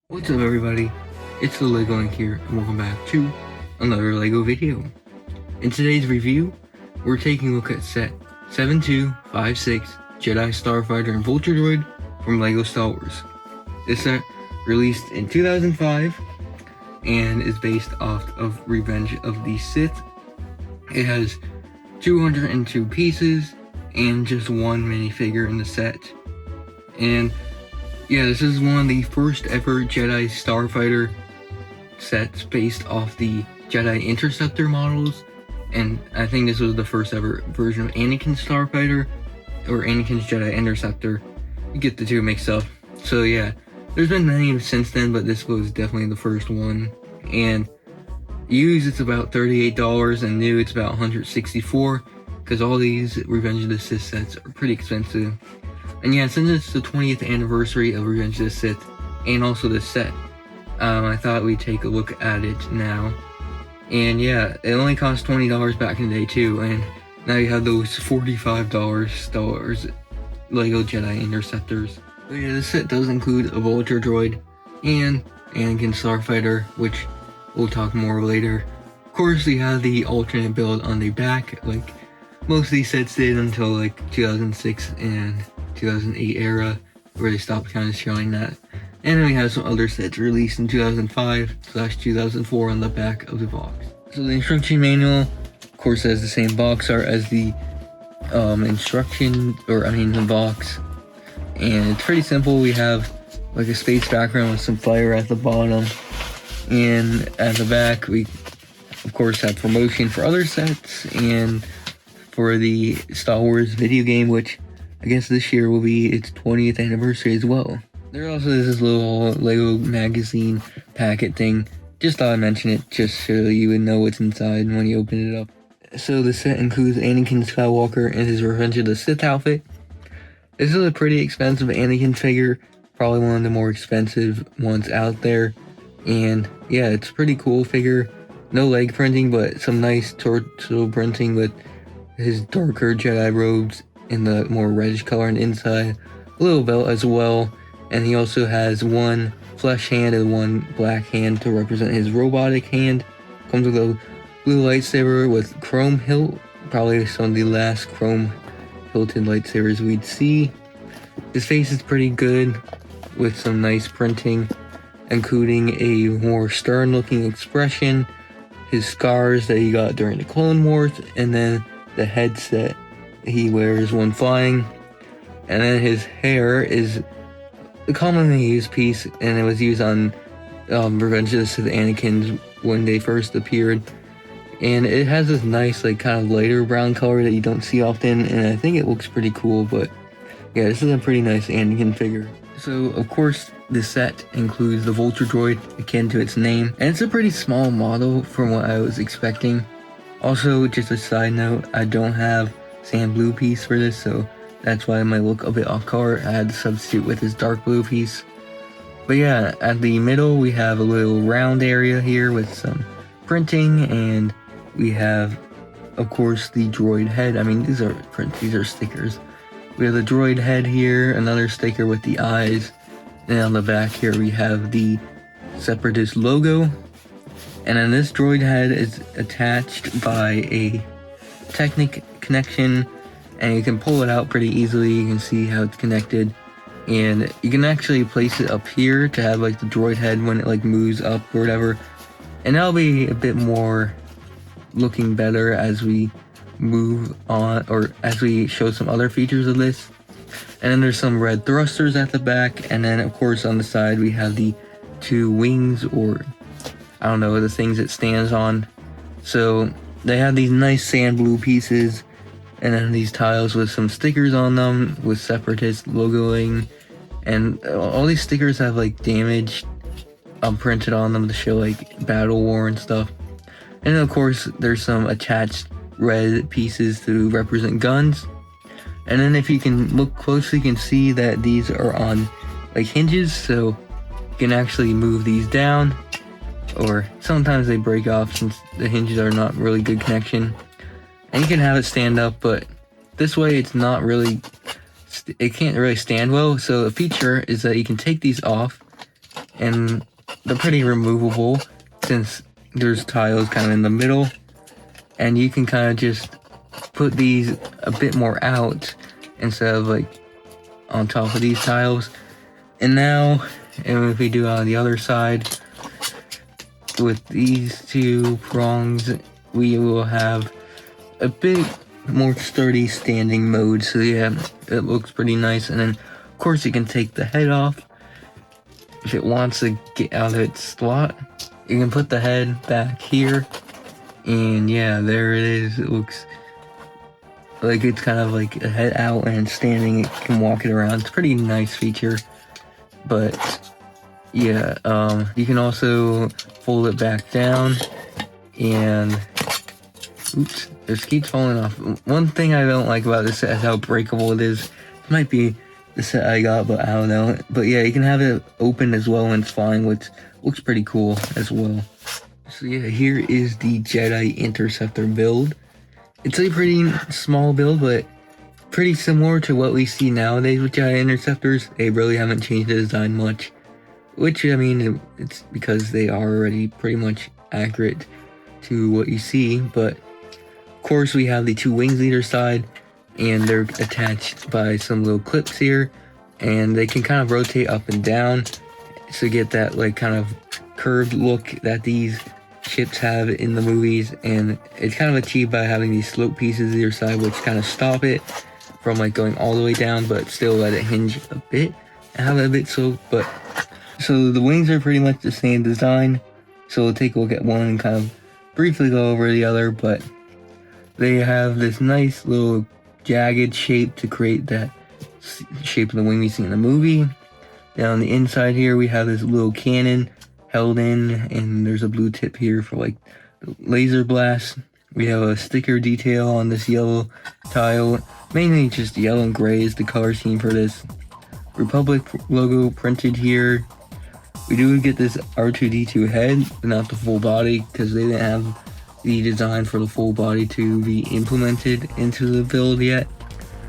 What's up everybody, it's the Lego Inc here and welcome back to another Lego video. In today's review, we're taking a look at set 7256 JEDI STARFIGHTER and Vulture Droid from Lego Star Wars. This set released in 2005 and is based off of Revenge of the Sith. It has 202 pieces and just one minifigure in the set. And yeah, this is one of the first ever JEDI Starfighter sets based off the JEDI Interceptor models, and I think this was the first ever version of Anakin Starfighter, or Anakin's JEDI Interceptor. You get the two mixed up. So yeah, there's been many since then, but this was definitely the first one. And used it's about $38, and new it's about $164, because all these Revenge of the Sith sets are pretty expensive. And yeah, since it's the 20th anniversary of Revenge of the Sith, and also the set, I thought we'd take a look at it now. And yeah, it only cost $20 back in the day too, and now you have those $45 Star Wars Lego Jedi Interceptors. But yeah, this set does include a Vulture Droid and Anakin Starfighter, which we'll talk more later. Of course, you have the alternate build on the back, like most of these sets did until like 2006 and 2008 era, where they stopped kind of showing that. And then we have some other sets released in 2005/2004 on the back of the box. So the instruction manual, of course, has the same box art as the the box. And it's pretty simple. We have like a space background with some fire at the bottom. And at the back, we of course have promotion for other sets and for the Star Wars video game, which I guess this year will be its 20th anniversary as well. There also is this little Lego magazine packet thing. Just thought I'd mention it just so you would know what's inside when you open it up. So the set includes Anakin Skywalker and his Revenge of the Sith outfit. This is a pretty expensive Anakin figure, probably one of the more expensive ones out there. And yeah, it's a pretty cool figure. No leg printing, but some nice torso printing with his darker Jedi robes in the more reddish color on the inside, a little belt as well, and he also has one flesh hand and one black hand to represent his robotic hand. Comes with a blue lightsaber with chrome hilt, probably some of the last chrome hilted lightsabers we'd see. His face is pretty good with some nice printing, including a more stern looking expression, his scars that he got during the Clone Wars, and then the headset he wears when flying. And then his hair is a commonly used piece, and it was used on Revenge of the Sith Anakin when they first appeared. And it has this nice, like, kind of lighter brown color that you don't see often, and I think it looks pretty cool. But yeah, this is a pretty nice Anakin figure. So of course the set includes the Vulture Droid, akin to its name, and it's a pretty small model from what I was expecting. Also, just a side note, I don't have sand blue piece for this, so that's why it might look a bit off color. I had to substitute with this dark blue piece. But yeah, at the middle we have a little round area here with some printing, and we have, of course, the droid head. I mean, these are prints, these are stickers. We have the droid head here, another sticker with the eyes, and on the back here we have the Separatist logo. And then this droid head is attached by a Technic connection, and you can pull it out pretty easily. You can see how it's connected, and you can actually place it up here to have like the droid head when it like moves up or whatever, and that'll be a bit more looking better as we move on, or as we show some other features of this. And then there's some red thrusters at the back, and then of course on the side we have the two wings, or I don't know, the things it stands on. So they have these nice sand blue pieces, and then these tiles with some stickers on them with Separatist logoing, and all these stickers have like damage printed on them to show like battle war and stuff. And then of course there's some attached red pieces to represent guns. And then if you can look closely, you can see that these are on like hinges, so you can actually move these down, or sometimes they break off since the hinges are not really good connection. And you can have it stand up, but this way it's not really, it can't really stand well. So a feature is that you can take these off and they're pretty removable since there's tiles kind of in the middle, and you can kind of just put these a bit more out instead of like on top of these tiles. And now, and if we do on the other side with these two prongs, we will have a bit more sturdy standing mode. So yeah, it looks pretty nice. And then of course you can take the head off if it wants to get out of its slot. You can put the head back here, and yeah, there it is. It looks like it's kind of like a head out and standing. It can walk it around. It's a pretty nice feature. But yeah, you can also fold it back down, and oops, this keeps falling off. One thing I don't like about this set is how breakable it is. It might be the set I got, but I don't know. But yeah, you can have it open as well and it's fine, which looks pretty cool as well. So yeah, here is the JEDI Interceptor build. It's a pretty small build, but pretty similar to what we see nowadays with JEDI Interceptors. They really haven't changed the design much, which, I mean, it's because they are already pretty much accurate to what you see. But of course we have the two wings either side, and they're attached by some little clips here, and they can kind of rotate up and down to get that like kind of curved look that these ships have in the movies. And it's kind of achieved by having these slope pieces either side, which kind of stop it from like going all the way down, but still let it hinge a bit and have it a bit slope. But so the wings are pretty much the same design, so we'll take a look at one and kind of briefly go over the other. But they have this nice little jagged shape to create that shape of the wing we see in the movie. Down on the inside here we have this little cannon held in, and there's a blue tip here for like the laser blast. We have a sticker detail on this yellow tile, mainly just yellow and gray is the color scheme for this. Republic logo printed here. We do get this R2-D2 head, but not the full body, because they didn't have the design for the full body to be implemented into the build yet.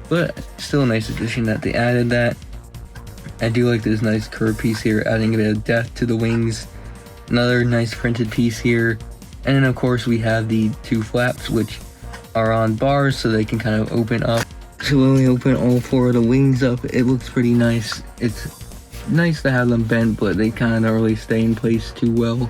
But still a nice addition that they added that. I do like this nice curved piece here, adding a bit of depth to the wings. Another nice printed piece here. And then of course we have the two flaps, which are on bars so they can kind of open up. So when we open all four of the wings up, it looks pretty nice. It's nice to have them bent, but they kind of don't really stay in place too well.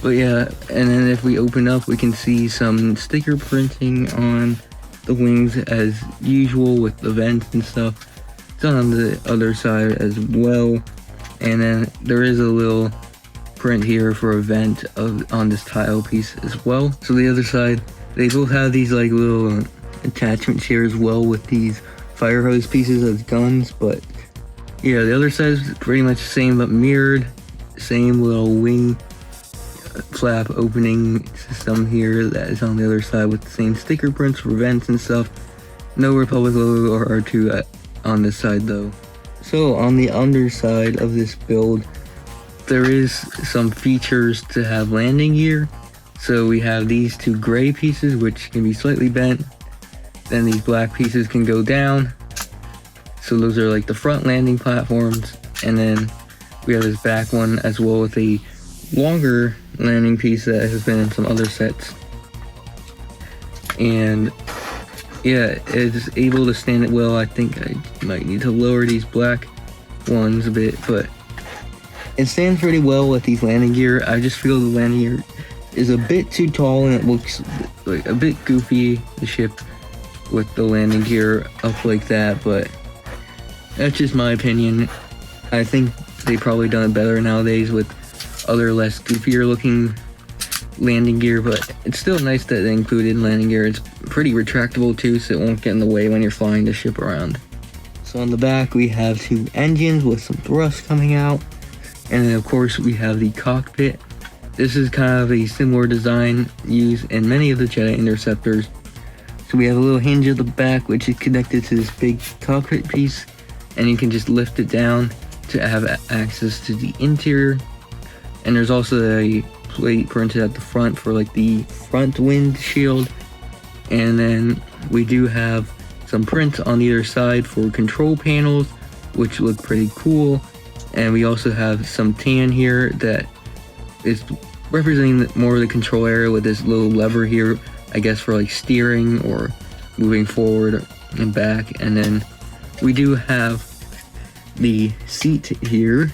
But yeah, and then if we open up, we can see some sticker printing on the wings as usual with the vents and stuff. It's on the other side as well. And then there is a little print here for a vent on this tile piece as well. So the other side, they both have these like little attachments here as well with these fire hose pieces as guns. But yeah, the other side is pretty much the same but mirrored. Same little wing flap opening system here that is on the other side with the same sticker prints for vents and stuff. No Republic logo or R2 on this side though. So on the underside of this build, there is some features to have landing gear. So we have these two gray pieces which can be slightly bent. Then these black pieces can go down. So those are like the front landing platforms. And then we have this back one as well with a longer landing piece that has been in some other sets. And yeah, it's able to stand it well. I think I might need to lower these black ones a bit, but it stands pretty well with these landing gear. I just feel the landing gear is a bit too tall and it looks like a bit goofy, the ship with the landing gear up like that, but that's just my opinion. I think they probably done it better nowadays with other less goofier looking landing gear, but it's still nice that they included landing gear. It's pretty retractable too, so it won't get in the way when you're flying the ship around. So on the back we have two engines with some thrust coming out, and then of course we have the cockpit. This is kind of a similar design used in many of the JEDI Interceptors. So we have a little hinge at the back which is connected to this big cockpit piece, and you can just lift it down to have access to the interior. And there's also a plate printed at the front for like the front windshield. And then we do have some prints on either side for control panels, which look pretty cool. And we also have some tan here that is representing more of the control area with this little lever here, I guess for like steering or moving forward and back. And then we do have the seat here,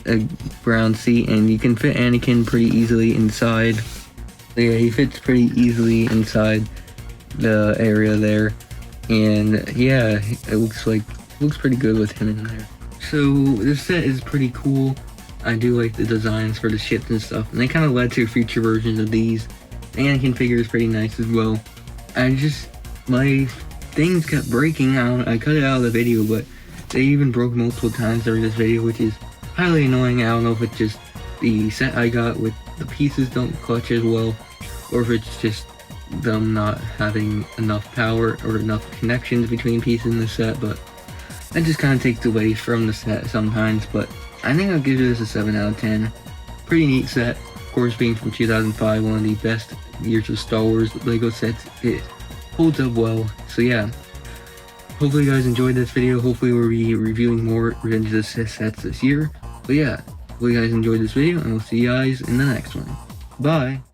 a brown seat, and you can fit Anakin pretty easily inside. So yeah, he fits pretty easily inside the area there, and yeah, it looks pretty good with him in there. So this set is pretty cool. I do like the designs for the ships and stuff, and they kind of led to future versions of these. The Anakin figure is pretty nice as well. My things kept breaking. I cut it out of the video, but they even broke multiple times during this video, which is highly annoying. I don't know if it's just the set I got with the pieces don't clutch as well, or if it's just them not having enough power or enough connections between pieces in the set, but that just kind of takes away from the set sometimes. But I think I'll give this a 7 out of 10. Pretty neat set. Of course, being from 2005, one of the best years of Star Wars Lego sets. It holds up well. So yeah, hopefully you guys enjoyed this video. Hopefully we'll be reviewing more Revenge of the Sith sets this year. But yeah, hopefully you guys enjoyed this video, and we'll see you guys in the next one. Bye!